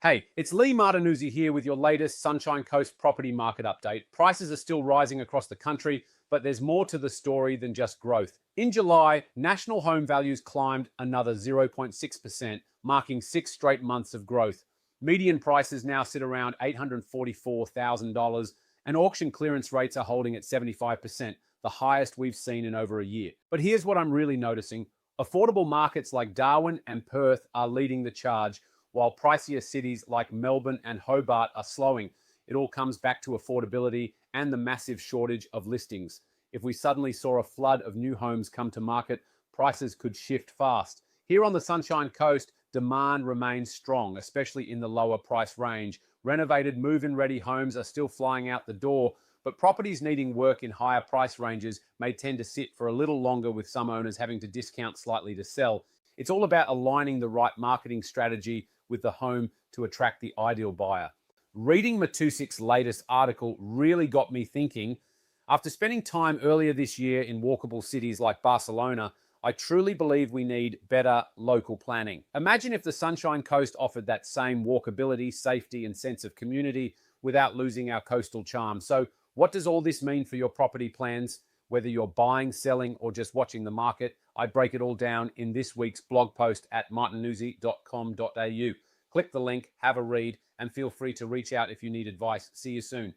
Hey, it's Leigh Martinuzzi here with your latest Sunshine Coast property market update. Prices are still rising across the country, but there's more to the story than just growth. In July, national home values climbed another 0.6%, marking 6 straight months of growth. Median prices now sit around $844,000, and auction clearance rates are holding at 75%, the highest we've seen in over a year. But here's what I'm really noticing. Affordable markets like Darwin and Perth are leading the charge, while pricier cities like Melbourne and Hobart are slowing. It all comes back to affordability and the massive shortage of listings. If we suddenly saw a flood of new homes come to market, prices could shift fast. Here on the Sunshine Coast, demand remains strong, especially in the lower price range. Renovated, move-in ready homes are still flying out the door, but properties needing work in higher price ranges may tend to sit for a little longer, with some owners having to discount slightly to sell. It's all about aligning the right marketing strategy with the home to attract the ideal buyer. Reading Matusik's latest article really got me thinking. After spending time earlier this year in walkable cities like Barcelona, I truly believe we need better local planning. Imagine if the Sunshine Coast offered that same walkability, safety, and sense of community without losing our coastal charm. So, what does all this mean for your property plans? Whether you're buying, selling, or just watching the market, I break it all down in this week's blog post at martinuzzi.com.au. Click the link, have a read, and feel free to reach out if you need advice. See you soon.